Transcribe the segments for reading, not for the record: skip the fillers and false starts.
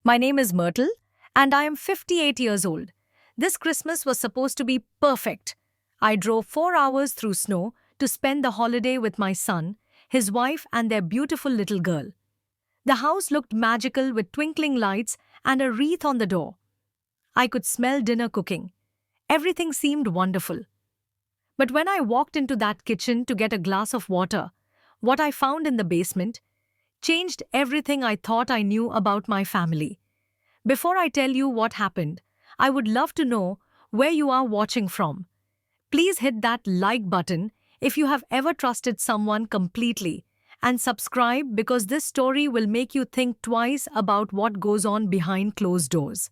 My name is Myrtle, and I am 58 years old. This Christmas was supposed to be perfect. I drove 4 hours through snow to spend the holiday with my son, his wife, and their beautiful little girl. The house looked magical with twinkling lights and a wreath on the door. I could smell dinner cooking. Everything seemed wonderful. But when I walked into that kitchen to get a glass of water, what I found in the basement changed everything I thought I knew about my family. Before I tell you what happened, I would love to know where you are watching from. Please hit that like button if you have ever trusted someone completely, and subscribe because this story will make you think twice about what goes on behind closed doors.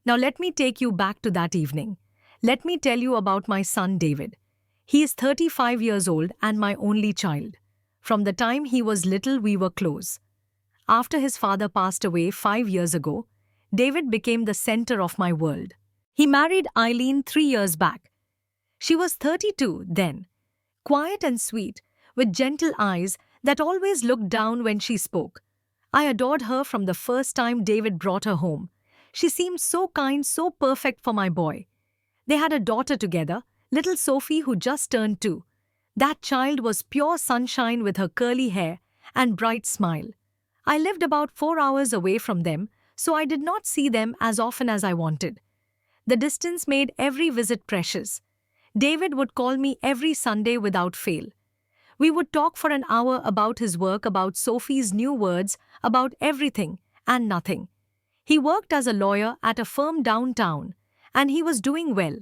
Now let me take you back to that evening. Let me tell you about my son David. He is 35 years old and my only child. From the time he was little, we were close. After his father passed away 5 years ago, David became the center of my world. He married Eileen 3 years back. She was 32 then, quiet and sweet, with gentle eyes that always looked down when she spoke. I adored her from the first time David brought her home. She seemed so kind, so perfect for my boy. They had a daughter together, little Sophie, who just turned 2. That child was pure sunshine with her curly hair and bright smile. I lived about 4 hours away from them, so I did not see them as often as I wanted. The distance made every visit precious. David would call me every Sunday without fail. We would talk for an hour about his work, about Sophie's new words, about everything and nothing. He worked as a lawyer at a firm downtown, and he was doing well.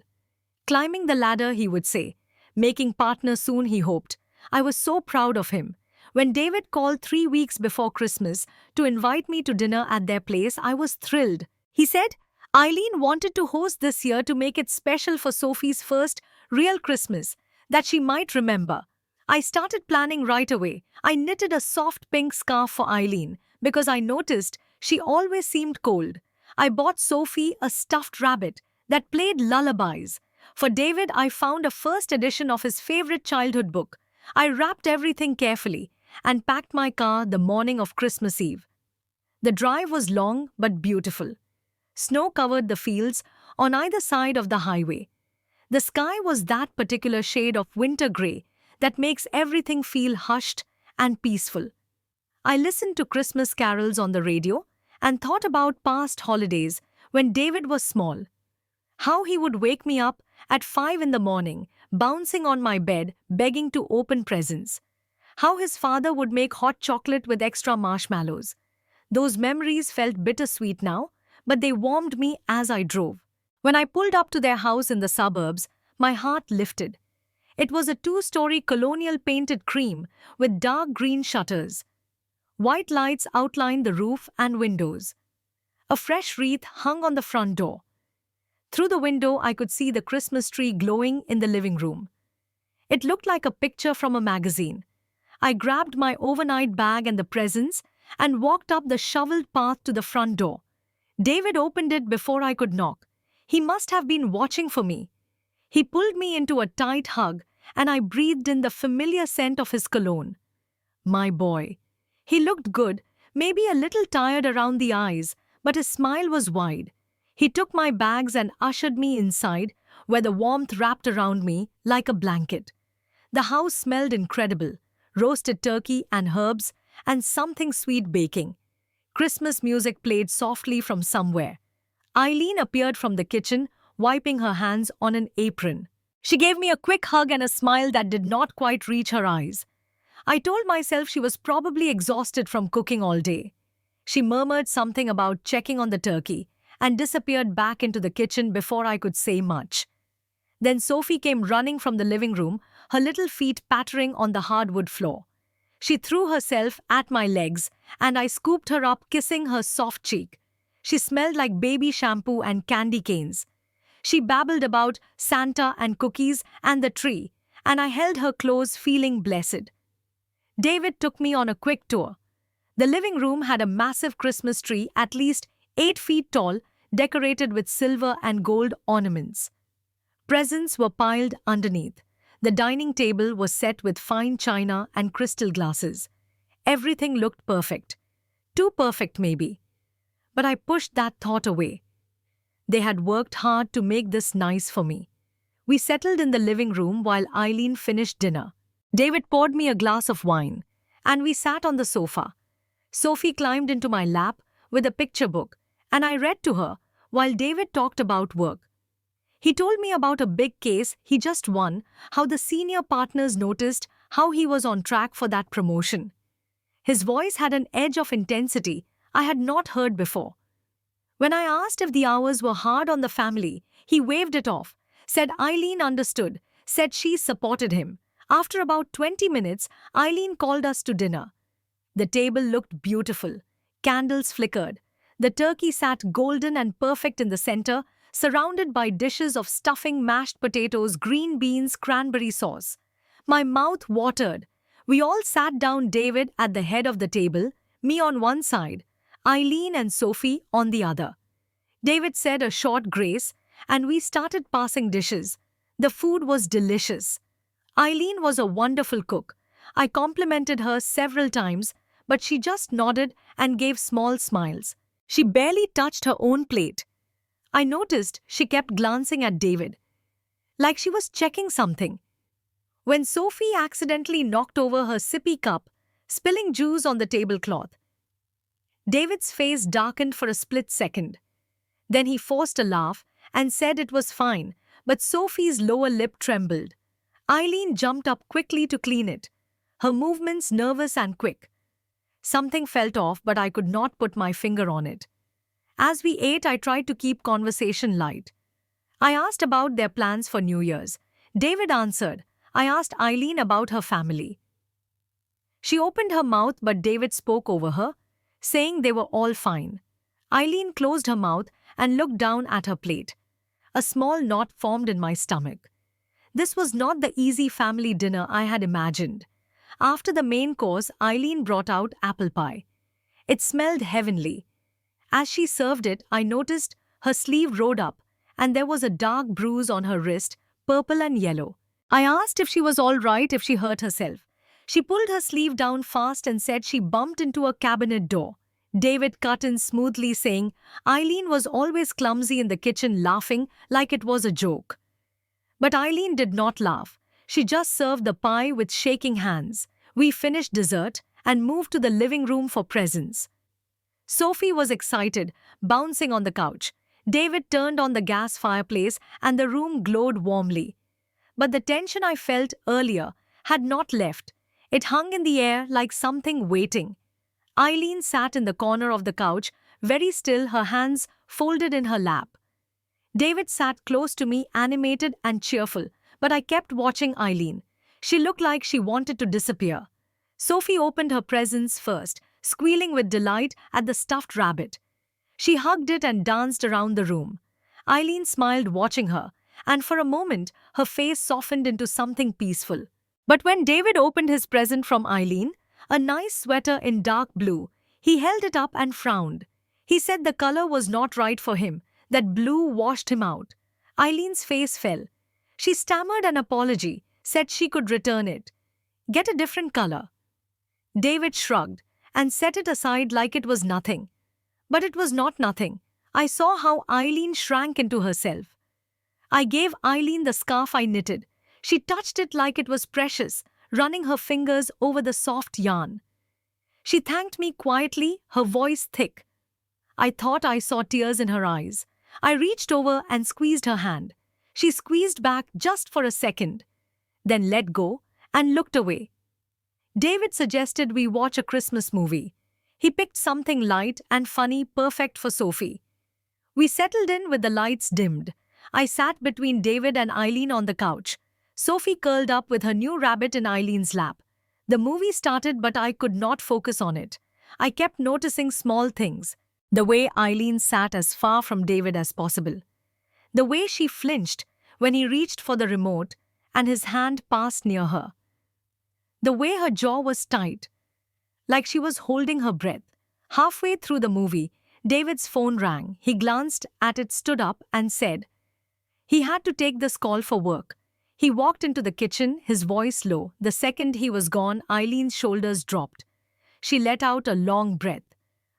Climbing the ladder, he would say. Making partner soon, he hoped. I was so proud of him. When David called 3 weeks before Christmas to invite me to dinner at their place, I was thrilled. He said, Eileen wanted to host this year to make it special for Sophie's first real Christmas that she might remember. I started planning right away. I knitted a soft pink scarf for Eileen because I noticed she always seemed cold. I bought Sophie a stuffed rabbit that played lullabies. For David, I found a first edition of his favorite childhood book. I wrapped everything carefully and packed my car the morning of Christmas Eve. The drive was long but beautiful. Snow covered the fields on either side of the highway. The sky was that particular shade of winter gray that makes everything feel hushed and peaceful. I listened to Christmas carols on the radio and thought about past holidays when David was small. How he would wake me up at 5 in the morning, bouncing on my bed, begging to open presents. How his father would make hot chocolate with extra marshmallows. Those memories felt bittersweet now, but they warmed me as I drove. When I pulled up to their house in the suburbs, my heart lifted. It was a 2-story colonial painted cream with dark green shutters. White lights outlined the roof and windows. A fresh wreath hung on the front door. Through the window, I could see the Christmas tree glowing in the living room. It looked like a picture from a magazine. I grabbed my overnight bag and the presents and walked up the shoveled path to the front door. David opened it before I could knock. He must have been watching for me. He pulled me into a tight hug, and I breathed in the familiar scent of his cologne. My boy. He looked good, maybe a little tired around the eyes, but his smile was wide. He took my bags and ushered me inside, where the warmth wrapped around me like a blanket. The house smelled incredible, roasted turkey and herbs, and something sweet baking. Christmas music played softly from somewhere. Eileen appeared from the kitchen, wiping her hands on an apron. She gave me a quick hug and a smile that did not quite reach her eyes. I told myself she was probably exhausted from cooking all day. She murmured something about checking on the turkey and disappeared back into the kitchen before I could say much. Then Sophie came running from the living room, her little feet pattering on the hardwood floor. She threw herself at my legs, and I scooped her up, kissing her soft cheek. She smelled like baby shampoo and candy canes. She babbled about Santa and cookies and the tree, and I held her close, feeling blessed. David took me on a quick tour. The living room had a massive Christmas tree, at least 8 feet tall, decorated with silver and gold ornaments. Presents were piled underneath. The dining table was set with fine china and crystal glasses. Everything looked perfect. Too perfect, maybe. but I pushed that thought away. They had worked hard to make this nice for me. We settled in the living room while Eileen finished dinner. David poured me a glass of wine, and we sat on the sofa. Sophie climbed into my lap with a picture book, and I read to her while David talked about work. He told me about a big case he just won, how the senior partners noticed how he was on track for that promotion. His voice had an edge of intensity I had not heard before. When I asked if the hours were hard on the family, he waved it off, said Eileen understood, said she supported him. After about 20 minutes, Eileen called us to dinner. The table looked beautiful. Candles flickered. The turkey sat golden and perfect in the center, surrounded by dishes of stuffing, mashed potatoes, green beans, cranberry sauce. My mouth watered. We all sat down, David at the head of the table, me on one side, Eileen and Sophie on the other. David said a short grace, and we started passing dishes. The food was delicious. Eileen was a wonderful cook. I complimented her several times, but she just nodded and gave small smiles. She barely touched her own plate. I noticed she kept glancing at David, like she was checking something. When Sophie accidentally knocked over her sippy cup, spilling juice on the tablecloth, David's face darkened for a split second. Then he forced a laugh and said it was fine, but Sophie's lower lip trembled. Eileen jumped up quickly to clean it, her movements nervous and quick. Something felt off, but I could not put my finger on it. As we ate, I tried to keep conversation light. I asked about their plans for New Year's. David answered. I asked Eileen about her family. She opened her mouth, but David spoke over her, saying they were all fine. Eileen closed her mouth and looked down at her plate. A small knot formed in my stomach. This was not the easy family dinner I had imagined. After the main course, Eileen brought out apple pie. It smelled heavenly. As she served it, I noticed her sleeve rode up, and there was a dark bruise on her wrist, purple and yellow. I asked if she was all right, if she hurt herself. She pulled her sleeve down fast and said she bumped into a cabinet door. David cut in smoothly, saying Eileen was always clumsy in the kitchen, laughing like it was a joke. But Eileen did not laugh. She just served the pie with shaking hands. We finished dessert and moved to the living room for presents. Sophie was excited, bouncing on the couch. David turned on the gas fireplace and the room glowed warmly. But the tension I felt earlier had not left. It hung in the air like something waiting. Eileen sat in the corner of the couch, very still, her hands folded in her lap. David sat close to me, animated and cheerful, but I kept watching Eileen. She looked like she wanted to disappear. Sophie opened her presents first, squealing with delight at the stuffed rabbit. She hugged it and danced around the room. Eileen smiled watching her, and for a moment her face softened into something peaceful. But when David opened his present from Eileen, a nice sweater in dark blue, he held it up and frowned. He said the color was not right for him, that blue washed him out. Eileen's face fell. She stammered an apology, said she could return it. Get a different color. David shrugged and set it aside like it was nothing. But it was not nothing. I saw how Eileen shrank into herself. I gave Eileen the scarf I knitted. She touched it like it was precious, running her fingers over the soft yarn. She thanked me quietly, her voice thick. I thought I saw tears in her eyes. I reached over and squeezed her hand. She squeezed back just for a second, then let go and looked away. David suggested we watch a Christmas movie. He picked something light and funny, perfect for Sophie. We settled in with the lights dimmed. I sat between David and Eileen on the couch. Sophie curled up with her new rabbit in Eileen's lap. The movie started, but I could not focus on it. I kept noticing small things. The way Eileen sat as far from David as possible. The way she flinched when he reached for the remote and his hand passed near her. The way her jaw was tight, like she was holding her breath. Halfway through the movie, David's phone rang. He glanced at it, stood up, and said he had to take this call for work. He walked into the kitchen, his voice low. The second he was gone, Eileen's shoulders dropped. She let out a long breath.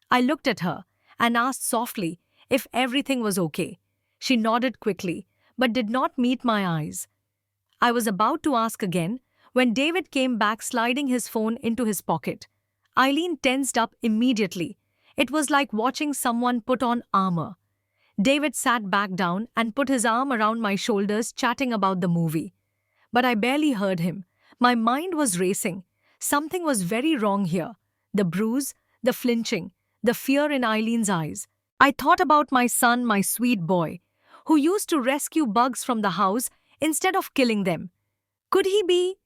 I looked at her, and asked softly if everything was okay. She nodded quickly, but did not meet my eyes. I was about to ask again when David came back sliding his phone into his pocket. Eileen tensed up immediately. It was like watching someone put on armor. David sat back down and put his arm around my shoulders, chatting about the movie. But I barely heard him. My mind was racing. Something was very wrong here. The bruise, the flinching, the fear in Eileen's eyes. I thought about my son, my sweet boy, who used to rescue bugs from the house instead of killing them. Could he be?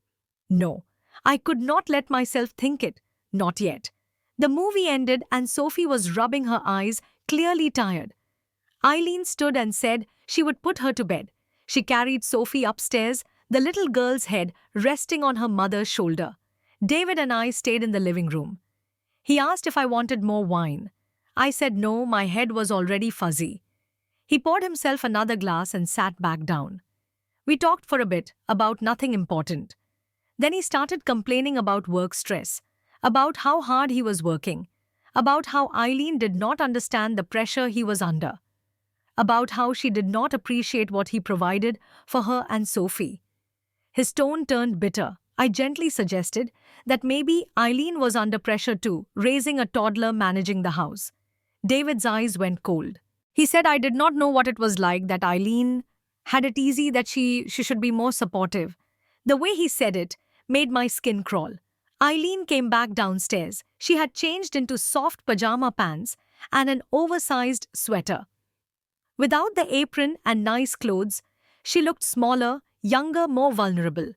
No, I could not let myself think it. Not yet. The movie ended and Sophie was rubbing her eyes, clearly tired. Eileen stood and said she would put her to bed. She carried Sophie upstairs, the little girl's head resting on her mother's shoulder. David and I stayed in the living room. He asked if I wanted more wine. I said no, my head was already fuzzy. He poured himself another glass and sat back down. We talked for a bit about nothing important. Then he started complaining about work stress, about how hard he was working, about how Eileen did not understand the pressure he was under, about how she did not appreciate what he provided for her and Sophie. His tone turned bitter. I gently suggested that maybe Eileen was under pressure too, raising a toddler, managing the house. David's eyes went cold. He said I did not know what it was like, that Eileen had it easy, that she should be more supportive. The way he said it made my skin crawl. Eileen came back downstairs. She had changed into soft pajama pants and an oversized sweater. Without the apron and nice clothes, she looked smaller, younger, more vulnerable.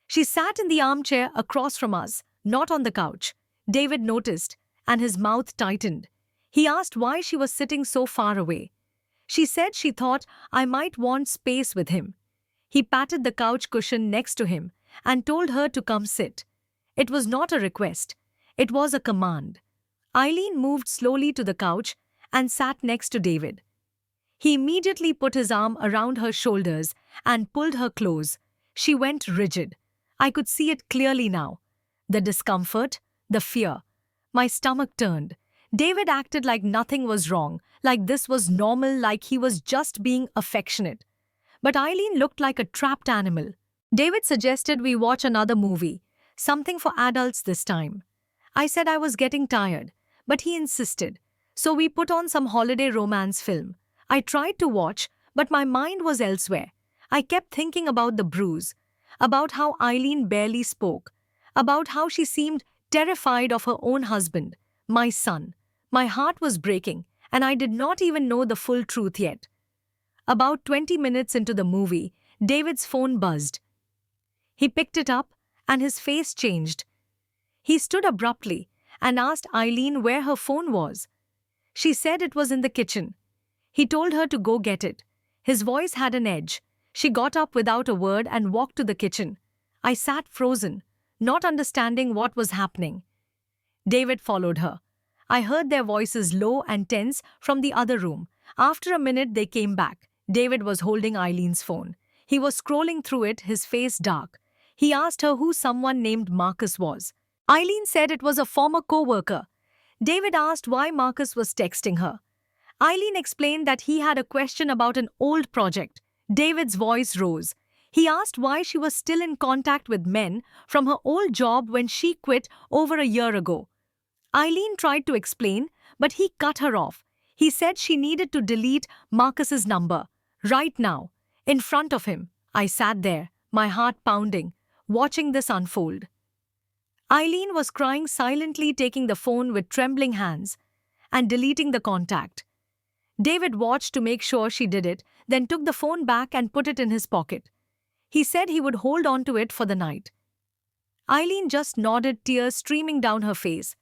She sat in the armchair across from us, not on the couch. David noticed, and his mouth tightened. He asked why she was sitting so far away. She said she thought I might want space with him. He patted the couch cushion next to him and told her to come sit. It was not a request. It was a command. Eileen moved slowly to the couch and sat next to David. He immediately put his arm around her shoulders and pulled her close. She went rigid. I could see it clearly now. The discomfort, the fear. My stomach turned. David acted like nothing was wrong, like this was normal, like he was just being affectionate. But Eileen looked like a trapped animal. David suggested we watch another movie, something for adults this time. I said I was getting tired, but he insisted. So we put on some holiday romance film. I tried to watch, but my mind was elsewhere. I kept thinking about the bruise, about how Eileen barely spoke, about how she seemed terrified of her own husband, my son. My heart was breaking, and I did not even know the full truth yet. About 20 minutes into the movie, David's phone buzzed. He picked it up, and his face changed. He stood abruptly and asked Eileen where her phone was. She said it was in the kitchen. He told her to go get it. His voice had an edge. She got up without a word and walked to the kitchen. I sat frozen, not understanding what was happening. David followed her. I heard their voices low and tense from the other room. After a minute, they came back. David was holding Eileen's phone. He was scrolling through it, his face dark. He asked her who someone named Marcus was. Eileen said it was a former co-worker. David asked why Marcus was texting her. Eileen explained that he had a question about an old project. David's voice rose. He asked why she was still in contact with men from her old job when she quit over a year ago. Eileen tried to explain, but he cut her off. He said she needed to delete Marcus's number, right now. In front of him, I sat there, my heart pounding, watching this unfold. Eileen was crying silently, taking the phone with trembling hands and deleting the contact. David watched to make sure she did it, then took the phone back and put it in his pocket. He said he would hold on to it for the night. Eileen just nodded, tears streaming down her face.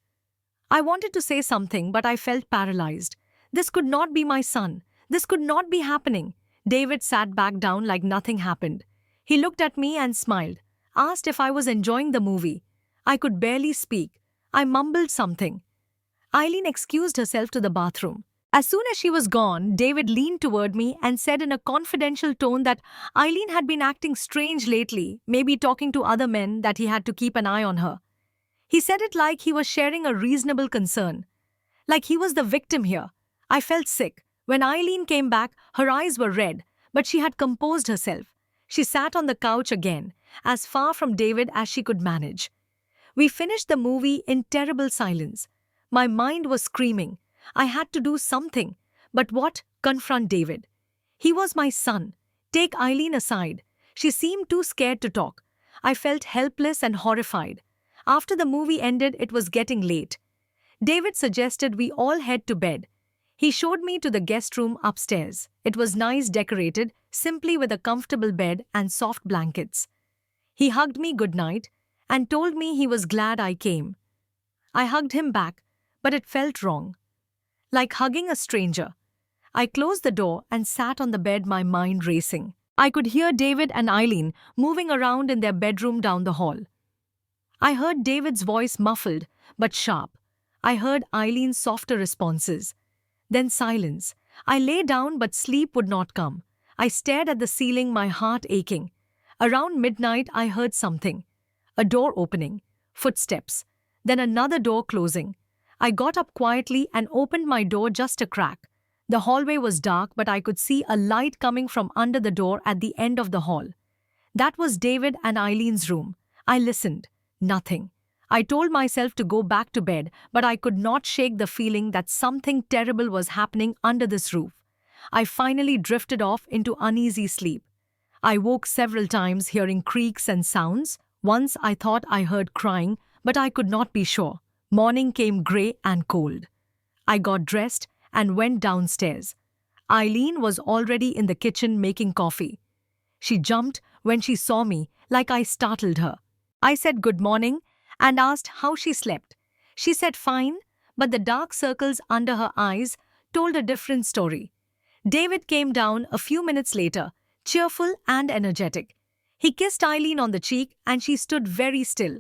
I wanted to say something, but I felt paralyzed. This could not be my son. This could not be happening. David sat back down like nothing happened. He looked at me and smiled, asked if I was enjoying the movie. I could barely speak. I mumbled something. Eileen excused herself to the bathroom. As soon as she was gone, David leaned toward me and said in a confidential tone that Eileen had been acting strange lately, maybe talking to other men, that he had to keep an eye on her. He said it like he was sharing a reasonable concern, like he was the victim here, I felt sick. When Eileen came back, her eyes were red, but she had composed herself. She sat on the couch again, as far from David as she could manage. We finished the movie in terrible silence. My mind was screaming. I had to do something. But what? Confront David. He was my son. Take Eileen aside. She seemed too scared to talk. I felt helpless and horrified. After the movie ended, it was getting late. David suggested we all head to bed. He showed me to the guest room upstairs. It was nice decorated, simply with a comfortable bed and soft blankets. He hugged me goodnight and told me he was glad I came. I hugged him back, but it felt wrong. Like hugging a stranger. I closed the door and sat on the bed, my mind racing. I could hear David and Eileen moving around in their bedroom down the hall. I heard David's voice muffled but sharp. I heard Eileen's softer responses. Then silence. I lay down but sleep would not come. I stared at the ceiling, my heart aching. Around midnight I heard something. A door opening. Footsteps. Then another door closing. I got up quietly and opened my door just a crack. The hallway was dark, but I could see a light coming from under the door at the end of the hall. That was David and Eileen's room. I listened. Nothing. I told myself to go back to bed, but I could not shake the feeling that something terrible was happening under this roof. I finally drifted off into uneasy sleep. I woke several times hearing creaks and sounds. Once I thought I heard crying, but I could not be sure. Morning came grey and cold. I got dressed and went downstairs. Eileen was already in the kitchen making coffee. She jumped when she saw me, like I startled her. I said good morning and asked how she slept. She said fine, but the dark circles under her eyes told a different story. David came down a few minutes later, cheerful and energetic. He kissed Eileen on the cheek and she stood very still.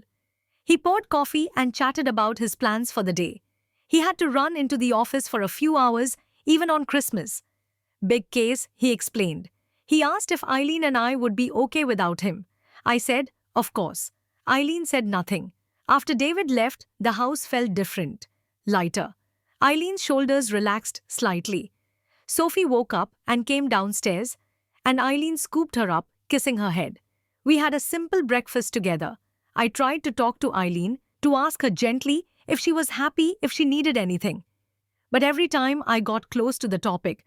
He poured coffee and chatted about his plans for the day. He had to run into the office for a few hours, even on Christmas. Big case, he explained. He asked if Eileen and I would be okay without him. I said, of course. Eileen said nothing. After David left, the house felt different, lighter. Eileen's shoulders relaxed slightly. Sophie woke up and came downstairs, and Eileen scooped her up, kissing her head. We had a simple breakfast together. I tried to talk to Eileen, to ask her gently if she was happy, if she needed anything. But every time I got close to the topic,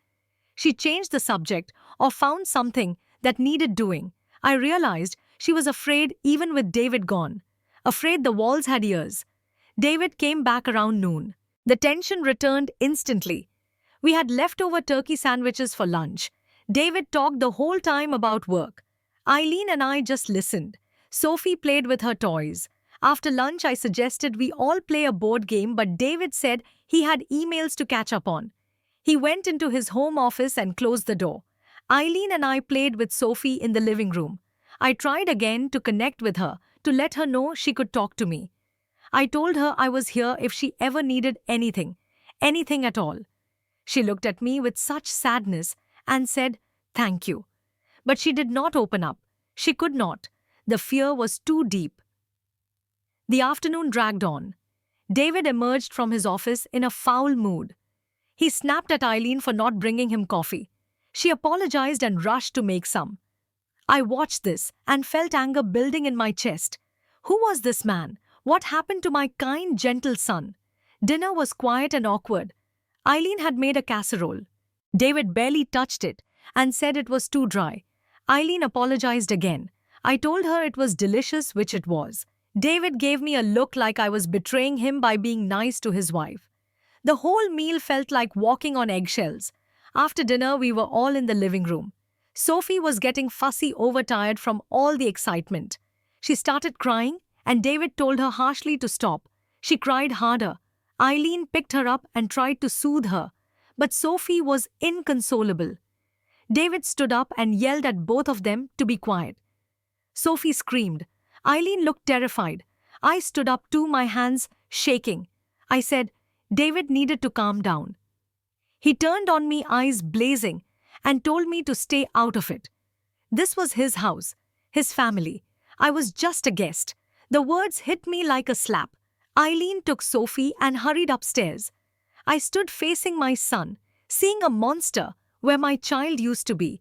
she changed the subject or found something that needed doing. I realized she was afraid even with David gone. Afraid the walls had ears. David came back around noon. The tension returned instantly. We had leftover turkey sandwiches for lunch. David talked the whole time about work. Eileen and I just listened. Sophie played with her toys. After lunch, I suggested we all play a board game, but David said he had emails to catch up on. He went into his home office and closed the door. Eileen and I played with Sophie in the living room. I tried again to connect with her, to let her know she could talk to me. I told her I was here if she ever needed anything at all. She looked at me with such sadness and said, "Thank you." But she did not open up. She could not. The fear was too deep. The afternoon dragged on. David emerged from his office in a foul mood. He snapped at Eileen for not bringing him coffee. She apologized and rushed to make some. I watched this and felt anger building in my chest. Who was this man? What happened to my kind, gentle son? Dinner was quiet and awkward. Eileen had made a casserole. David barely touched it and said it was too dry. Eileen apologized again. I told her it was delicious, which it was. David gave me a look like I was betraying him by being nice to his wife. The whole meal felt like walking on eggshells. After dinner, we were all in the living room. Sophie was getting fussy, overtired from all the excitement. She started crying, and David told her harshly to stop. She cried harder. Eileen picked her up and tried to soothe her, but Sophie was inconsolable. David stood up and yelled at both of them to be quiet. Sophie screamed. Eileen looked terrified. I stood up too, my hands shaking. I said, David needed to calm down. He turned on me, eyes blazing, and told me to stay out of it. This was his house, his family. I was just a guest. The words hit me like a slap. Eileen took Sophie and hurried upstairs. I stood facing my son. seeing a monster where my child used to be.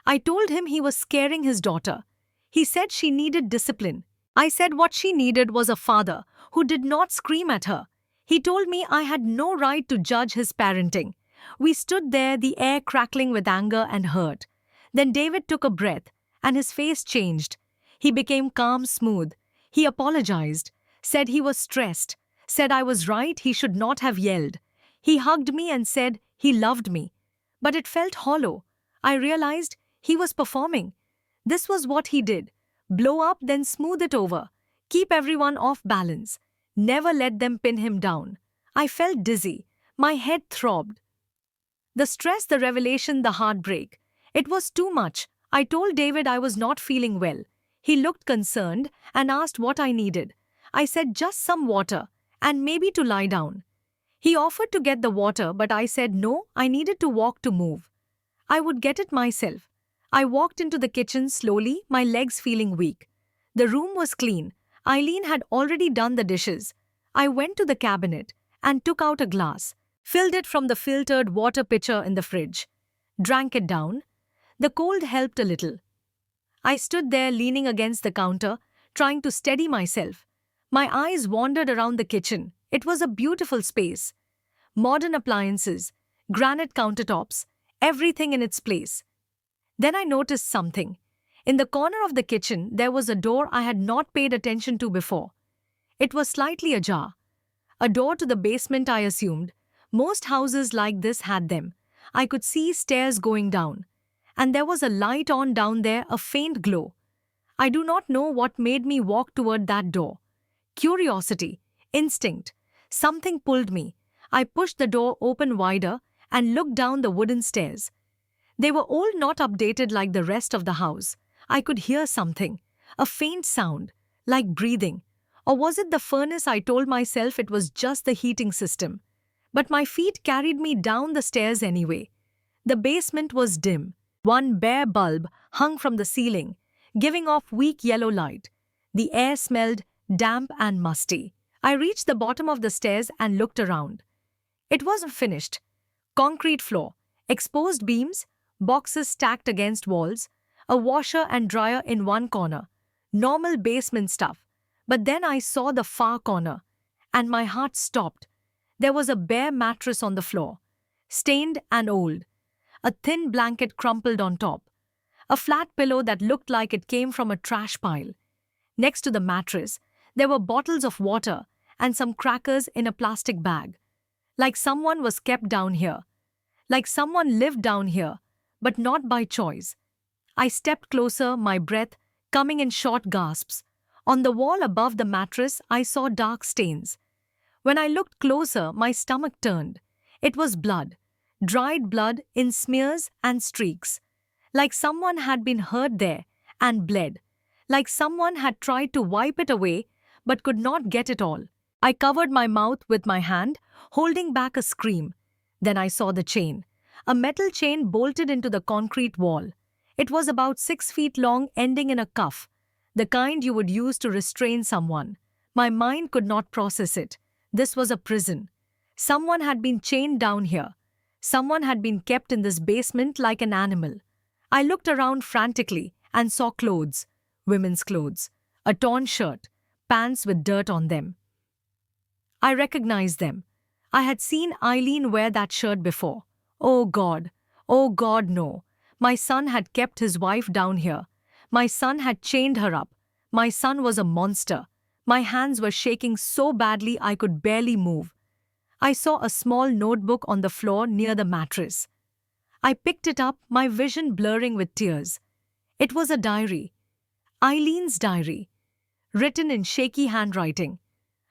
I told him he was scaring his daughter. He said she needed discipline. I said what she needed was a father who did not scream at her. He told me I had no right to judge his parenting. We stood there, the air crackling with anger and hurt. Then David took a breath, and his face changed. He became calm, smooth. He apologized, said he was stressed, said I was right, he should not have yelled. He hugged me and said he loved me. But it felt hollow. I realized he was performing. This was what he did: blow up, then smooth it over, keep everyone off balance, never let them pin him down. I felt dizzy. My head throbbed. The stress, the revelation, the heartbreak. It was too much. I told David I was not feeling well. He looked concerned and asked what I needed. I said just some water and maybe to lie down. He offered to get the water, but I said no, I needed to walk to move. I would get it myself. I walked into the kitchen slowly, my legs feeling weak. The room was clean. Eileen had already done the dishes. I went to the cabinet and took out a glass, filled it from the filtered water pitcher in the fridge, drank it down. The cold helped a little. I stood there leaning against the counter, trying to steady myself. My eyes wandered around the kitchen. It was a beautiful space. Modern appliances, granite countertops, everything in its place. Then I noticed something. In the corner of the kitchen, there was a door I had not paid attention to before. It was slightly ajar. A door to the basement, I assumed. Most houses like this had them. I could see stairs going down. And there was a light on down there, a faint glow. I do not know what made me walk toward that door. Curiosity, instinct, something pulled me. I pushed the door open wider and looked down the wooden stairs. They were old, not updated like the rest of the house. I could hear something, a faint sound, like breathing. Or was it the furnace? I told myself it was just the heating system. But my feet carried me down the stairs anyway. The basement was dim. One bare bulb hung from the ceiling, giving off weak yellow light. The air smelled damp and musty. I reached the bottom of the stairs and looked around. It wasn't finished. Concrete floor, exposed beams, boxes stacked against walls, a washer and dryer in one corner. Normal basement stuff. But then I saw the far corner, and my heart stopped. There was a bare mattress on the floor, stained and old. A thin blanket crumpled on top. A flat pillow that looked like it came from a trash pile. Next to the mattress, there were bottles of water and some crackers in a plastic bag. Like someone was kept down here. Like someone lived down here, but not by choice. I stepped closer, my breath coming in short gasps. On the wall above the mattress, I saw dark stains. When I looked closer, my stomach turned. It was blood. Dried blood in smears and streaks. Like someone had been hurt there and bled. Like someone had tried to wipe it away but could not get it all. I covered my mouth with my hand, holding back a scream. Then I saw the chain. A metal chain bolted into the concrete wall. It was about 6 feet long, ending in a cuff, the kind you would use to restrain someone. My mind could not process it. This was a prison. Someone had been chained down here. Someone had been kept in this basement like an animal. I looked around frantically and saw clothes, women's clothes, a torn shirt, pants with dirt on them. I recognized them. I had seen Eileen wear that shirt before. Oh God, no. My son had kept his wife down here. My son had chained her up. My son was a monster. My hands were shaking so badly I could barely move. I saw a small notebook on the floor near the mattress. I picked it up, my vision blurring with tears. It was a diary. Eileen's diary. Written in shaky handwriting.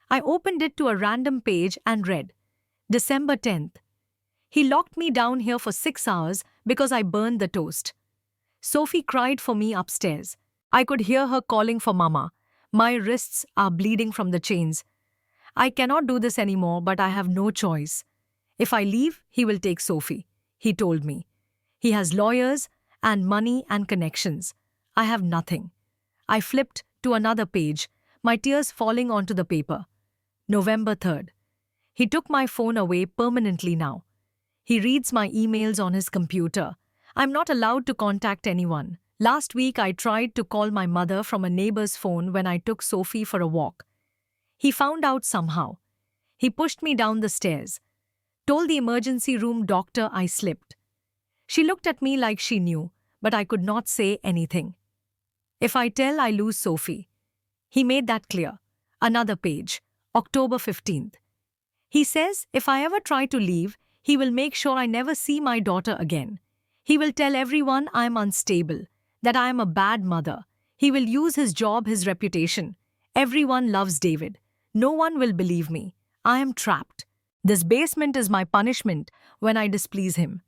I opened it to a random page and read, December 10th. He locked me down here for 6 hours because I burned the toast. Sophie cried for me upstairs. I could hear her calling for Mama. My wrists are bleeding from the chains. I cannot do this anymore, but I have no choice. If I leave, he will take Sophie, he told me. He has lawyers and money and connections. I have nothing. I flipped to another page, my tears falling onto the paper. November 3rd. He took my phone away permanently now. He reads my emails on his computer. I'm not allowed to contact anyone. Last week, I tried to call my mother from a neighbor's phone when I took Sophie for a walk. He found out somehow. He pushed me down the stairs, told the emergency room doctor I slipped. She looked at me like she knew, but I could not say anything. If I tell, I lose Sophie. He made that clear. Another page, October 15th. He says if I ever try to leave, he will make sure I never see my daughter again. He will tell everyone I am unstable, that I am a bad mother. He will use his job, his reputation. Everyone loves David. No one will believe me. I am trapped. This basement is my punishment when I displease him.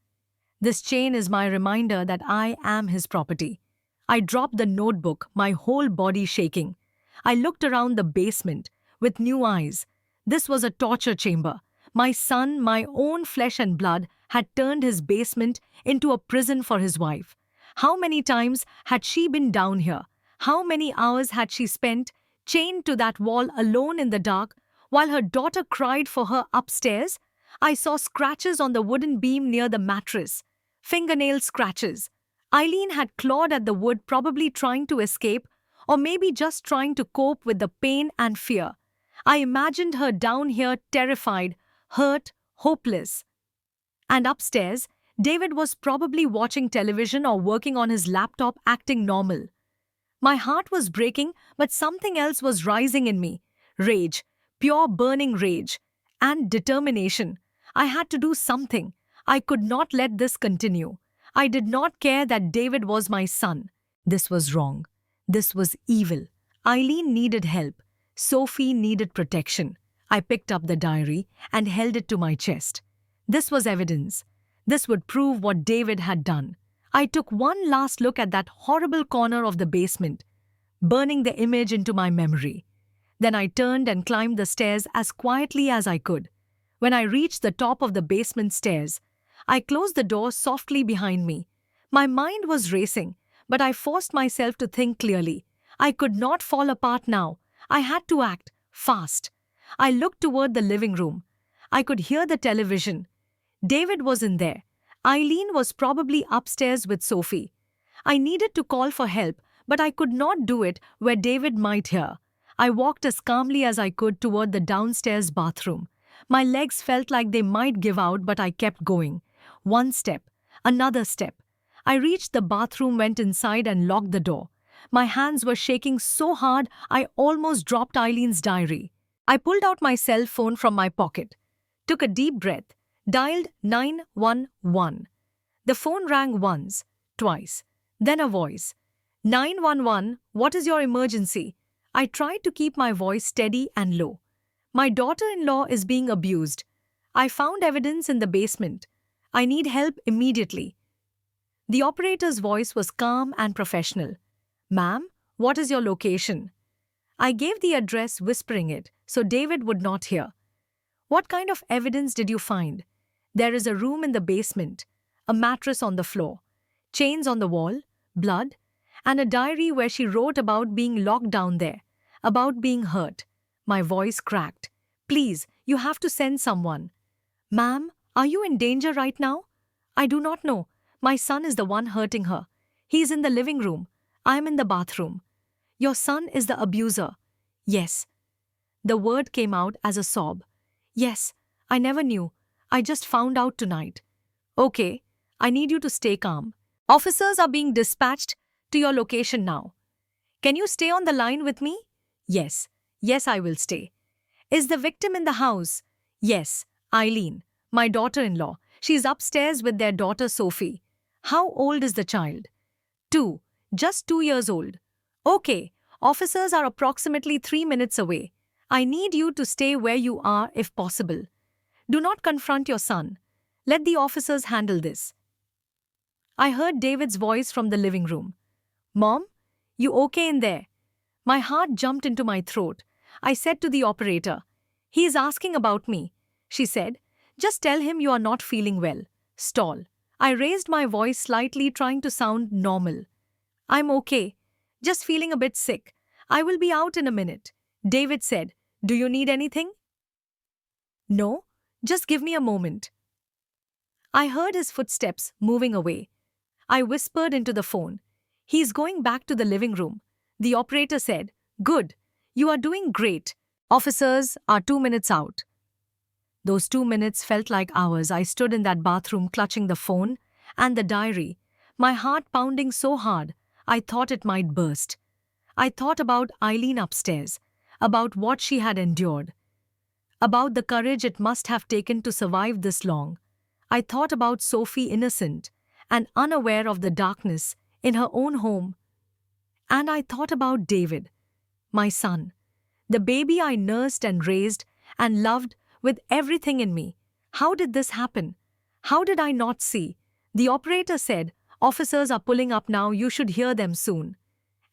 This chain is my reminder that I am his property. I dropped the notebook, my whole body shaking. I looked around the basement with new eyes. This was a torture chamber. My son, my own flesh and blood, had turned his basement into a prison for his wife. How many times had she been down here? How many hours had she spent chained to that wall alone in the dark while her daughter cried for her upstairs? I saw scratches on the wooden beam near the mattress. Fingernail scratches. Eileen had clawed at the wood, probably trying to escape, or maybe just trying to cope with the pain and fear. I imagined her down here, terrified, hurt, hopeless. And upstairs, David was probably watching television or working on his laptop, acting normal. My heart was breaking, but something else was rising in me. Rage, pure burning rage, and determination. I had to do something. I could not let this continue. I did not care that David was my son. This was wrong. This was evil. Eileen needed help. Sophie needed protection. I picked up the diary and held it to my chest. This was evidence. This would prove what David had done. I took one last look at that horrible corner of the basement, burning the image into my memory. Then I turned and climbed the stairs as quietly as I could. When I reached the top of the basement stairs, I closed the door softly behind me. My mind was racing, but I forced myself to think clearly. I could not fall apart now. I had to act fast. I looked toward the living room. I could hear the television. David was in there. Eileen was probably upstairs with Sophie. I needed to call for help, but I could not do it where David might hear. I walked as calmly as I could toward the downstairs bathroom. My legs felt like they might give out, but I kept going. One step, another step. I reached the bathroom, went inside and locked the door. My hands were shaking so hard I almost dropped Eileen's diary. I pulled out my cell phone from my pocket, took a deep breath, dialed 911. The phone rang once, twice, then a voice. 911, what is your emergency? I tried to keep my voice steady and low. My daughter-in-law is being abused. I found evidence in the basement. I need help immediately. The operator's voice was calm and professional. Ma'am, what is your location? I gave the address, whispering it, so David would not hear. What kind of evidence did you find? There is a room in the basement, a mattress on the floor, chains on the wall, blood, and a diary where she wrote about being locked down there, about being hurt. My voice cracked. Please, you have to send someone. Ma'am, are you in danger right now? I do not know. My son is the one hurting her. He is in the living room. I am in the bathroom. Your son is the abuser. Yes. The word came out as a sob. Yes, I never knew. I just found out tonight. Okay, I need you to stay calm. Officers are being dispatched to your location now. Can you stay on the line with me? Yes. Yes, I will stay. Is the victim in the house? Yes, Eileen, my daughter-in-law. She is upstairs with their daughter Sophie. How old is the child? 2. Just 2 years old. Okay, officers are approximately 3 minutes away. I need you to stay where you are if possible. Do not confront your son. Let the officers handle this. I heard David's voice from the living room. Mom, you okay in there? My heart jumped into my throat. I said to the operator, he is asking about me. She said, just tell him you are not feeling well. Stall. I raised my voice slightly, trying to sound normal. I'm okay. Just feeling a bit sick. I will be out in a minute. David said, do you need anything? No, just give me a moment. I heard his footsteps moving away. I whispered into the phone. He's going back to the living room. The operator said, Good. You are doing great. Officers are 2 minutes out. Those 2 minutes felt like hours. I stood in that bathroom clutching the phone and the diary, my heart pounding so hard I thought it might burst. I thought about Eileen upstairs, about what she had endured, about the courage it must have taken to survive this long. I thought about Sophie, innocent and unaware of the darkness in her own home. And I thought about David, my son, the baby I nursed and raised and loved with everything in me. How did this happen? How did I not see? The operator said, Officers are pulling up now, you should hear them soon.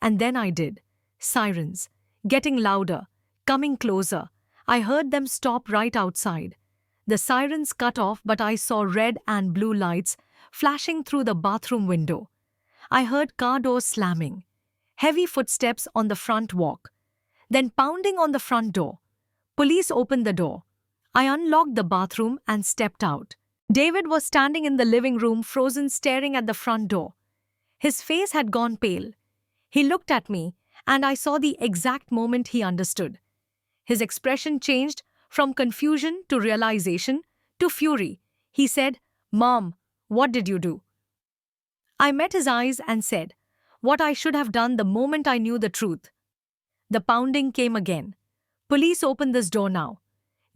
And then I did. Sirens, getting louder, coming closer. I heard them stop right outside. The sirens cut off, but I saw red and blue lights flashing through the bathroom window. I heard car doors slamming, heavy footsteps on the front walk, then pounding on the front door. Police opened the door. I unlocked the bathroom and stepped out. David was standing in the living room, frozen, staring at the front door. His face had gone pale. He looked at me, and I saw the exact moment he understood. His expression changed from confusion to realization to fury. He said, Mom, what did you do? I met his eyes and said, What I should have done the moment I knew the truth. The pounding came again. Police, open this door now.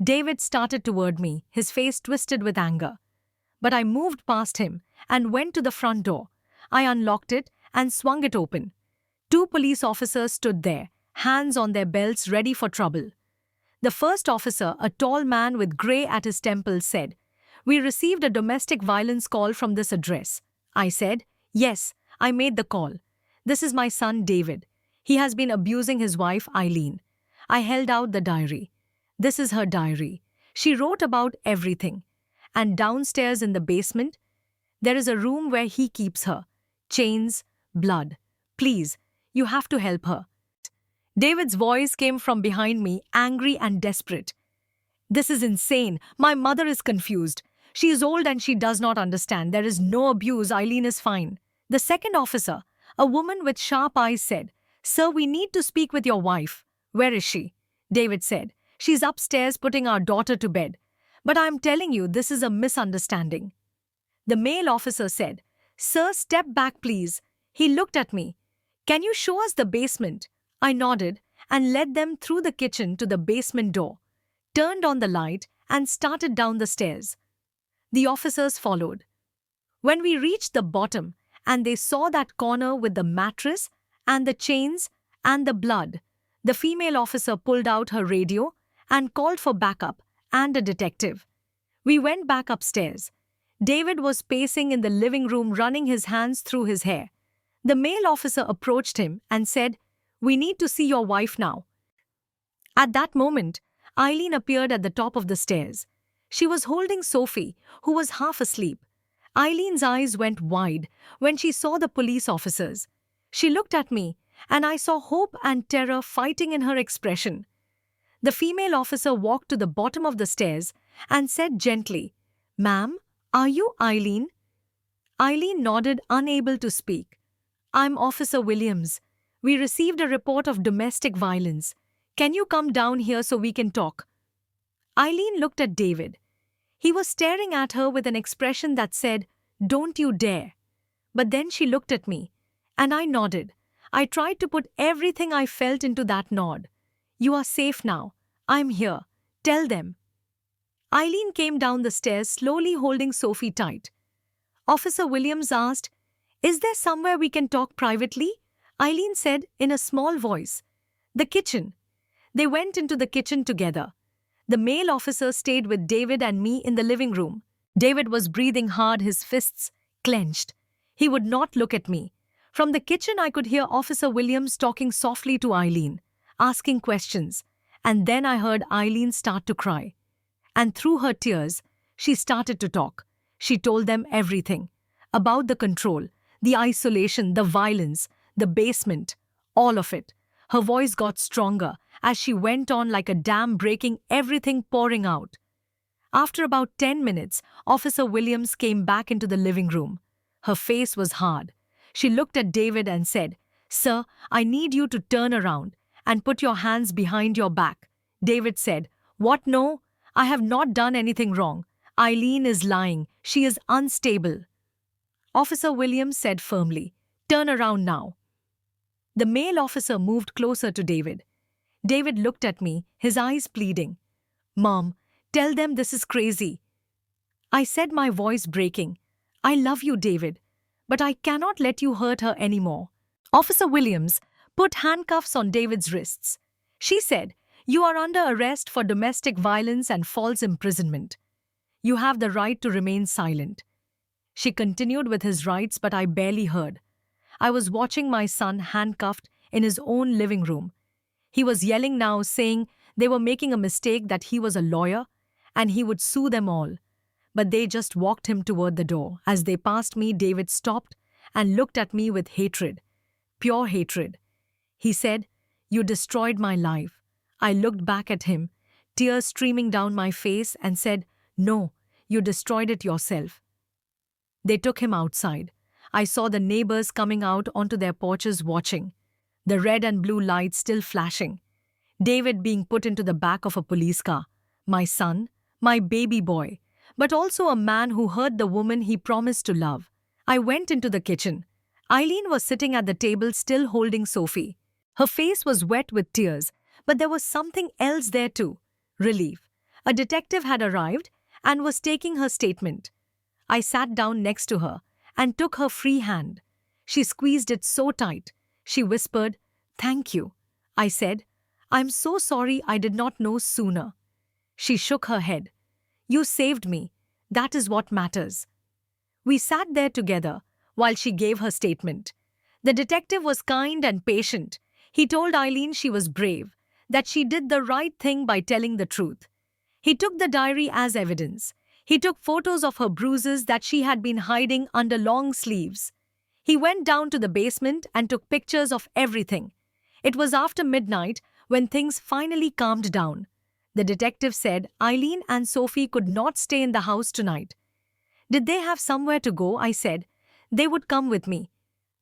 David started toward me, his face twisted with anger. But I moved past him and went to the front door. I unlocked it and swung it open. 2 police officers stood there, hands on their belts, ready for trouble. The first officer, a tall man with grey at his temples, said, We received a domestic violence call from this address. I said, Yes, I made the call. This is my son David. He has been abusing his wife Eileen. I held out the diary. This is her diary. She wrote about everything. And downstairs in the basement, there is a room where he keeps her. Chains, blood. Please, you have to help her. David's voice came from behind me, angry and desperate. This is insane. My mother is confused. She is old and she does not understand. There is no abuse. Eileen is fine. The second officer, a woman with sharp eyes, said, Sir, we need to speak with your wife. Where is she? David said, She's upstairs putting our daughter to bed. But I am telling you, this is a misunderstanding. The male officer said, Sir, step back please. He looked at me. Can you show us the basement? I nodded and led them through the kitchen to the basement door, turned on the light and started down the stairs. The officers followed. When we reached the bottom and they saw that corner with the mattress and the chains and the blood, the female officer pulled out her radio and called for backup and a detective. We went back upstairs. David was pacing in the living room, running his hands through his hair. The male officer approached him and said, We need to see your wife now. At that moment, Eileen appeared at the top of the stairs. She was holding Sophie, who was half asleep. Eileen's eyes went wide when she saw the police officers. She looked at me, and I saw hope and terror fighting in her expression. The female officer walked to the bottom of the stairs and said gently, Ma'am, are you Eileen? Eileen nodded, unable to speak. I'm Officer Williams. We received a report of domestic violence. Can you come down here so we can talk? Eileen looked at David. He was staring at her with an expression that said, Don't you dare. But then she looked at me, and I nodded. I tried to put everything I felt into that nod. You are safe now. I'm here. Tell them. Eileen came down the stairs, slowly holding Sophie tight. Officer Williams asked, Is there somewhere we can talk privately? Eileen said in a small voice, The kitchen. They went into the kitchen together. The male officer stayed with David and me in the living room. David was breathing hard, his fists clenched. He would not look at me. From the kitchen I could hear Officer Williams talking softly to Eileen, asking questions, and then I heard Eileen start to cry. And through her tears, she started to talk. She told them everything. About the control, the isolation, the violence, the basement, all of it. Her voice got stronger as she went on like a dam breaking, everything pouring out. After about 10 minutes, Officer Williams came back into the living room. Her face was hard. She looked at David and said, "Sir, I need you to turn around and put your hands behind your back." David said, "What? No, I have not done anything wrong. Eileen is lying. She is unstable." Officer Williams said firmly, "Turn around now." The male officer moved closer to David. David looked at me, his eyes pleading. "Mom, tell them this is crazy." I said, my voice breaking, "I love you, David, but I cannot let you hurt her anymore." Officer Williams put handcuffs on David's wrists. She said, "You are under arrest for domestic violence and false imprisonment. You have the right to remain silent." She continued with his rights, but I barely heard. I was watching my son handcuffed in his own living room. He was yelling now, saying they were making a mistake, that he was a lawyer and he would sue them all. But they just walked him toward the door. As they passed me, David stopped and looked at me with hatred, pure hatred. He said, "You destroyed my life." I looked back at him, tears streaming down my face, and said, "No, you destroyed it yourself." They took him outside. I saw the neighbors coming out onto their porches watching, the red and blue lights still flashing. David being put into the back of a police car. My son, my baby boy, but also a man who hurt the woman he promised to love. I went into the kitchen. Eileen was sitting at the table, still holding Sophie. Her face was wet with tears, but there was something else there too. Relief. A detective had arrived and was taking her statement. I sat down next to her and took her free hand. She squeezed it so tight. She whispered, "Thank you." I said, "I'm so sorry I did not know sooner." She shook her head. "You saved me. That is what matters." We sat there together while she gave her statement. The detective was kind and patient. He told Eileen she was brave, that she did the right thing by telling the truth. He took the diary as evidence. He took photos of her bruises that she had been hiding under long sleeves. He went down to the basement and took pictures of everything. It was after midnight when things finally calmed down. The detective said Eileen and Sophie could not stay in the house tonight. Did they have somewhere to go? I said. They would come with me.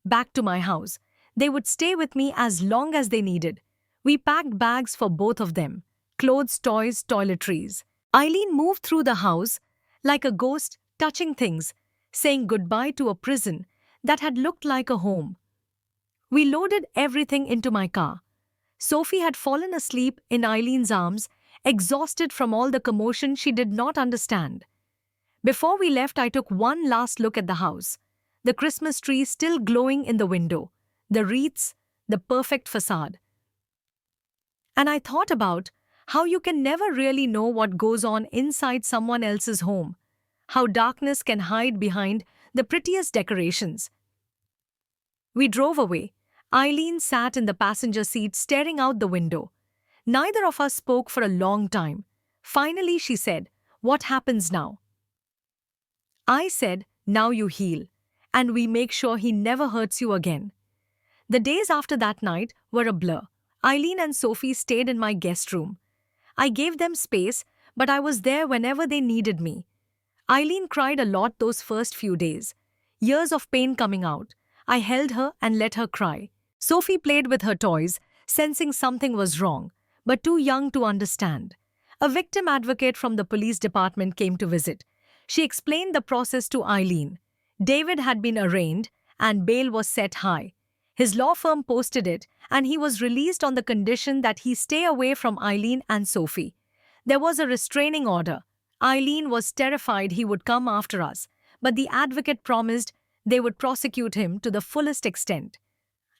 Back to my house. They would stay with me as long as they needed. We packed bags for both of them. Clothes, toys, toiletries. Eileen moved through the house like a ghost, touching things, saying goodbye to a prison that had looked like a home. We loaded everything into my car. Sophie had fallen asleep in Eileen's arms, exhausted from all the commotion she did not understand. Before we left, I took one last look at the house. The Christmas tree still glowing in the window, the wreaths, the perfect facade. And I thought about how you can never really know what goes on inside someone else's home, how darkness can hide behind the prettiest decorations. We drove away. Eileen sat in the passenger seat staring out the window. Neither of us spoke for a long time. Finally, she said, "What happens now?" I said, "Now you heal, and we make sure he never hurts you again." The days after that night were a blur. Eileen and Sophie stayed in my guest room. I gave them space, but I was there whenever they needed me. Eileen cried a lot those first few days. Years of pain coming out. I held her and let her cry. Sophie played with her toys, sensing something was wrong, but too young to understand. A victim advocate from the police department came to visit. She explained the process to Eileen. David had been arraigned, and bail was set high. His law firm posted it, and he was released on the condition that he stay away from Eileen and Sophie. There was a restraining order. Eileen was terrified he would come after us, but the advocate promised they would prosecute him to the fullest extent.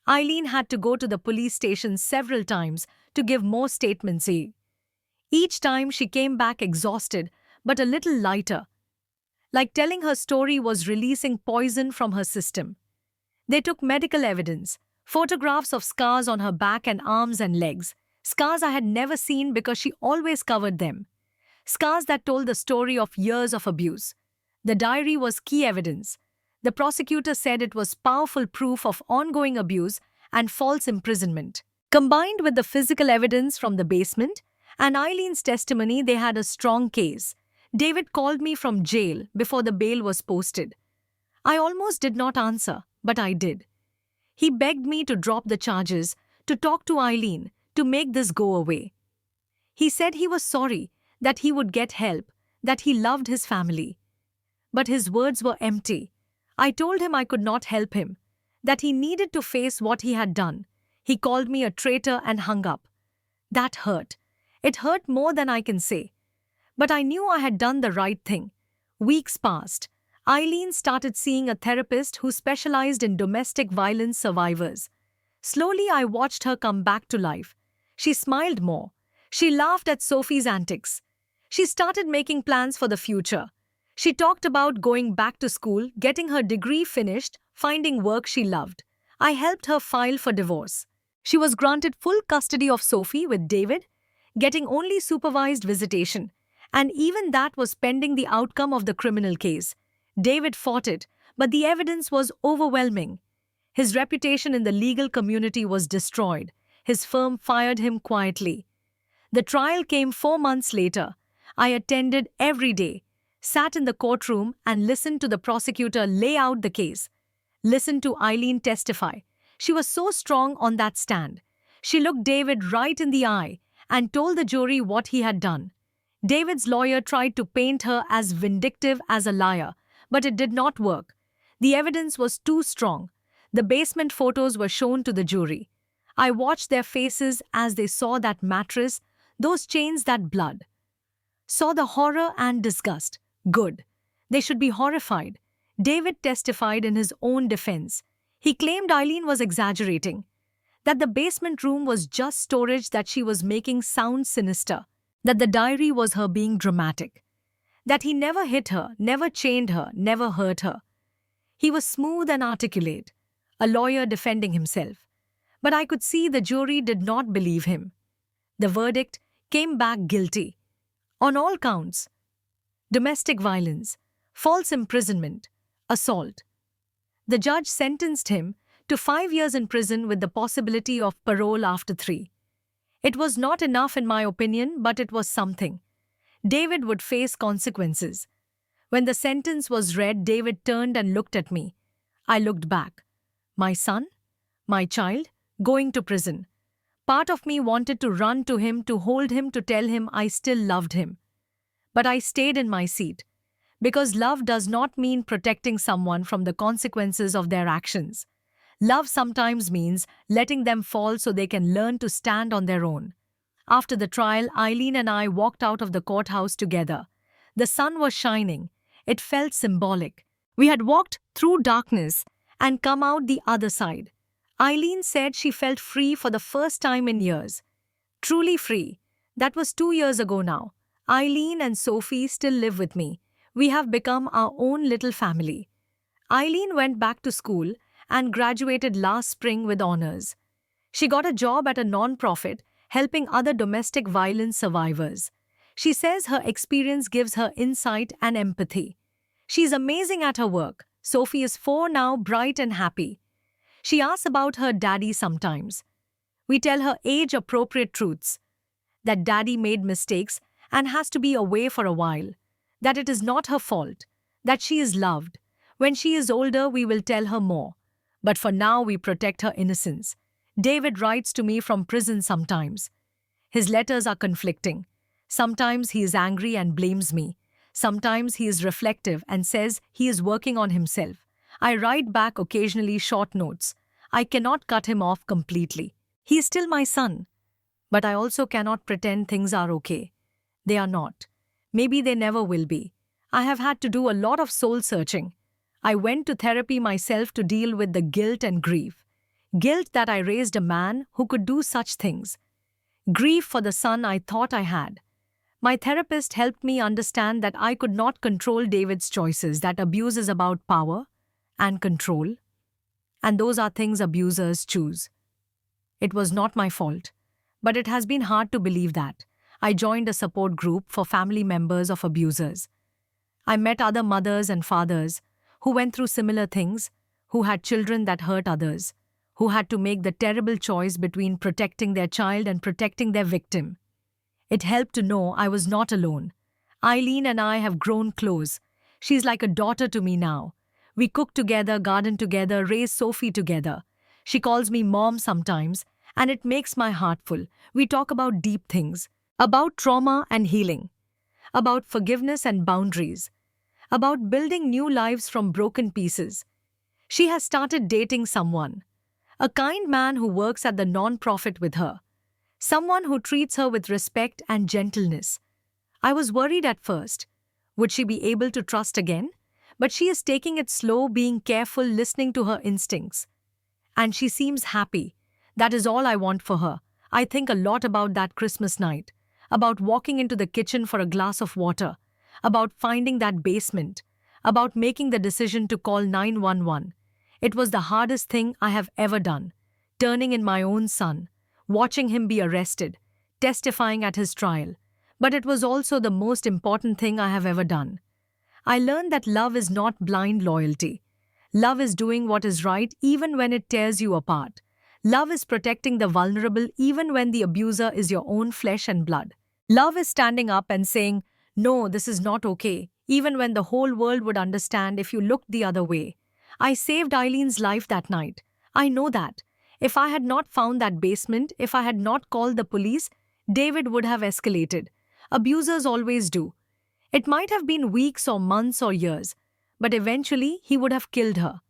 Eileen had to go to the police station several times to give more statements. Each time she came back exhausted, but a little lighter, like telling her story was releasing poison from her system. They took medical evidence, photographs of scars on her back and arms and legs, scars I had never seen because she always covered them, scars that told the story of years of abuse. The diary was key evidence. The prosecutor said it was powerful proof of ongoing abuse and false imprisonment. Combined with the physical evidence from the basement and Eileen's testimony, they had a strong case. David called me from jail before the bail was posted. I almost did not answer, but I did. He begged me to drop the charges, to talk to Eileen, to make this go away. He said he was sorry, that he would get help, that he loved his family. But his words were empty. I told him I could not help him, that he needed to face what he had done. He called me a traitor and hung up. That hurt. It hurt more than I can say. But I knew I had done the right thing. Weeks passed. Eileen started seeing a therapist who specialized in domestic violence survivors. Slowly, I watched her come back to life. She smiled more. She laughed at Sophie's antics. She started making plans for the future. She talked about going back to school, getting her degree finished, finding work she loved. I helped her file for divorce. She was granted full custody of Sophie with David, getting only supervised visitation. And even that was pending the outcome of the criminal case. David fought it, but the evidence was overwhelming. His reputation in the legal community was destroyed. His firm fired him quietly. The trial came 4 months later. I attended every day, sat in the courtroom and listened to the prosecutor lay out the case. Listened to Eileen testify. She was so strong on that stand. She looked David right in the eye and told the jury what he had done. David's lawyer tried to paint her as vindictive as a liar, but it did not work. The evidence was too strong. The basement photos were shown to the jury. I watched their faces as they saw that mattress, those chains, that blood. Saw the horror and disgust. Good. They should be horrified. David testified in his own defense. He claimed Eileen was exaggerating, that the basement room was just storage, that she was making sound sinister, that the diary was her being dramatic, that he never hit her, never chained her, never hurt her. He was smooth and articulate, a lawyer defending himself. But I could see the jury did not believe him. The verdict came back guilty. On all counts: domestic violence, false imprisonment, assault. The judge sentenced him to 5 years in prison with the possibility of parole after 3. It was not enough in my opinion, but it was something. David would face consequences. When the sentence was read, David turned and looked at me. I looked back. My son? My child? Going to prison. Part of me wanted to run to him, to hold him, to tell him I still loved him. But I stayed in my seat. Because love does not mean protecting someone from the consequences of their actions. Love sometimes means letting them fall so they can learn to stand on their own. After the trial, Eileen and I walked out of the courthouse together. The sun was shining. It felt symbolic. We had walked through darkness and come out the other side. Eileen said she felt free for the first time in years. Truly free. That was 2 years ago now. Eileen and Sophie still live with me. We have become our own little family. Eileen went back to school and graduated last spring with honors. She got a job at a non-profit helping other domestic violence survivors. She says her experience gives her insight and empathy. She's amazing at her work. Sophie is 4 now, bright and happy. She asks about her daddy sometimes. We tell her age-appropriate truths. That daddy made mistakes and has to be away for a while. That it is not her fault. That she is loved. When she is older, we will tell her more. But for now, we protect her innocence. David writes to me from prison sometimes. His letters are conflicting. Sometimes he is angry and blames me. Sometimes he is reflective and says he is working on himself. I write back occasionally short notes. I cannot cut him off completely. He is still my son. But I also cannot pretend things are okay. They are not. Maybe they never will be. I have had to do a lot of soul searching. I went to therapy myself to deal with the guilt and grief. Guilt that I raised a man who could do such things. Grief for the son I thought I had. My therapist helped me understand that I could not control David's choices, that abuse is about power and control. And those are things abusers choose. It was not my fault, but it has been hard to believe that. I joined a support group for family members of abusers. I met other mothers and fathers who went through similar things, who had children that hurt others, who had to make the terrible choice between protecting their child and protecting their victim. It helped to know I was not alone. Eileen and I have grown close. She's like a daughter to me now. We cook together, garden together, raise Sophie together. She calls me mom sometimes, and it makes my heart full. We talk about deep things, about trauma and healing, about forgiveness and boundaries, about building new lives from broken pieces. She has started dating someone, a kind man who works at the non-profit with her, someone who treats her with respect and gentleness. I was worried at first. Would she be able to trust again? But she is taking it slow, being careful, listening to her instincts. And she seems happy. That is all I want for her. I think a lot about that Christmas night, about walking into the kitchen for a glass of water, about finding that basement, about making the decision to call 911. It was the hardest thing I have ever done. Turning in my own son, watching him be arrested, testifying at his trial. But it was also the most important thing I have ever done. I learned that love is not blind loyalty. Love is doing what is right even when it tears you apart. Love is protecting the vulnerable even when the abuser is your own flesh and blood. Love is standing up and saying, "No, this is not okay," even when the whole world would understand if you looked the other way. I saved Eileen's life that night. I know that. If I had not found that basement, if I had not called the police, David would have escalated. Abusers always do. It might have been weeks or months or years, but eventually he would have killed her.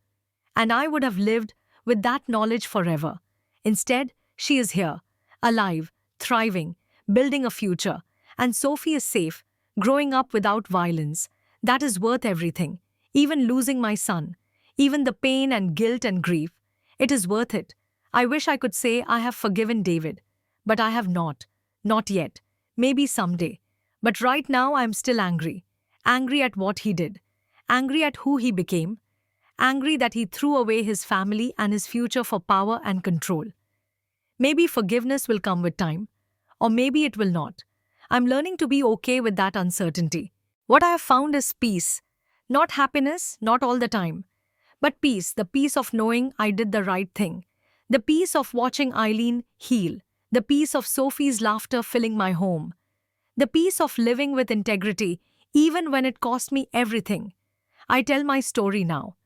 And I would have lived with that knowledge forever. Instead, she is here, alive, thriving, building a future, and Sophie is safe, growing up without violence. That is worth everything, even losing my son, even the pain and guilt and grief. It is worth it. I wish I could say I have forgiven David, but I have not. Not yet. Maybe someday. But right now I am still angry. Angry at what he did. Angry at who he became. Angry that he threw away his family and his future for power and control. Maybe forgiveness will come with time. Or maybe it will not. I'm learning to be okay with that uncertainty. What I have found is peace. Not happiness, not all the time. But peace, the peace of knowing I did the right thing. The peace of watching Eileen heal. The peace of Sophie's laughter filling my home. The peace of living with integrity, even when it cost me everything. I tell my story now.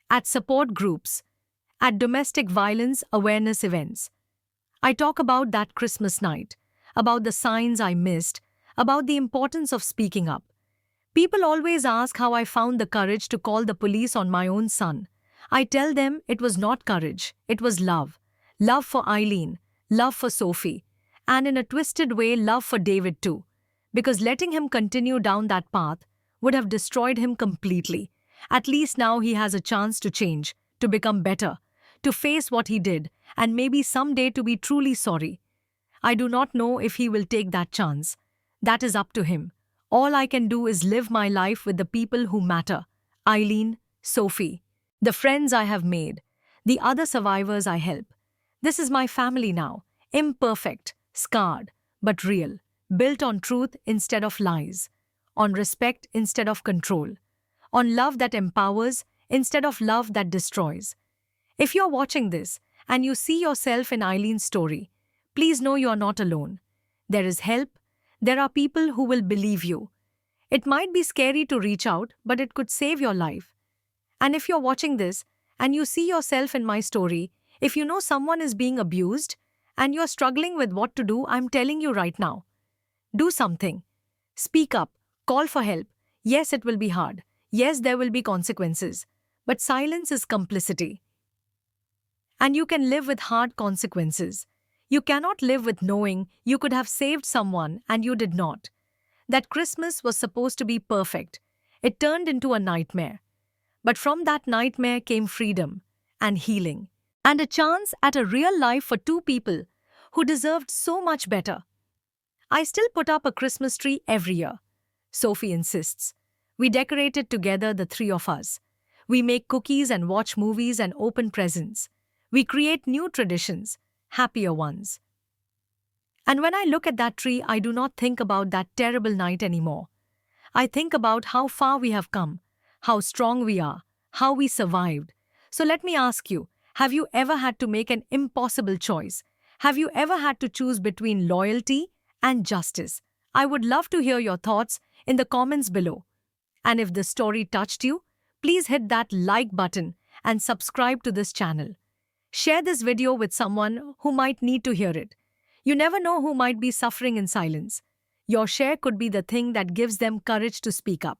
At support groups. At domestic violence awareness events. I talk about that Christmas night. About the signs I missed. About the importance of speaking up. People always ask how I found the courage to call the police on my own son. I tell them it was not courage, it was love. Love for Eileen. Love for Sophie, and in a twisted way, love for David too, because letting him continue down that path would have destroyed him completely. At least now he has a chance to change, to become better, to face what he did, and maybe someday to be truly sorry. I do not know if he will take that chance. That is up to him. All I can do is live my life with the people who matter. Eileen, Sophie, the friends I have made, the other survivors I help. This is my family now, imperfect, scarred, but real, built on truth instead of lies, on respect instead of control, on love that empowers instead of love that destroys. If you're watching this and you see yourself in Eileen's story, please know you are not alone. There is help. There are people who will believe you. It might be scary to reach out, but it could save your life. And if you're watching this and you see yourself in my story, if you know someone is being abused and you're struggling with what to do, I'm telling you right now. Do something. Speak up. Call for help. Yes, it will be hard. Yes, there will be consequences. But silence is complicity. And you can live with hard consequences. You cannot live with knowing you could have saved someone and you did not. That Christmas was supposed to be perfect. It turned into a nightmare. But from that nightmare came freedom and healing. And a chance at a real life for two people who deserved so much better. I still put up a Christmas tree every year. Sophie insists. We decorate it together, the three of us. We make cookies and watch movies and open presents. We create new traditions, happier ones. And when I look at that tree, I do not think about that terrible night anymore. I think about how far we have come, how strong we are, how we survived. So let me ask you, have you ever had to make an impossible choice? Have you ever had to choose between loyalty and justice? I would love to hear your thoughts in the comments below. And if this story touched you, please hit that like button and subscribe to this channel. Share this video with someone who might need to hear it. You never know who might be suffering in silence. Your share could be the thing that gives them courage to speak up.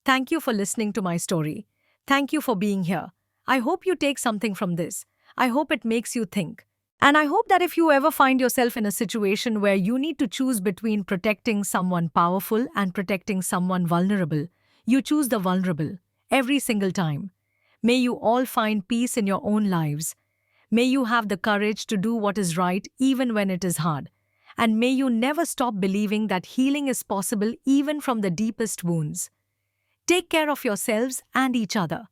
Thank you for listening to my story. Thank you for being here. I hope you take something from this. I hope it makes you think. And I hope that if you ever find yourself in a situation where you need to choose between protecting someone powerful and protecting someone vulnerable, you choose the vulnerable every single time. May you all find peace in your own lives. May you have the courage to do what is right even when it is hard. And may you never stop believing that healing is possible even from the deepest wounds. Take care of yourselves and each other.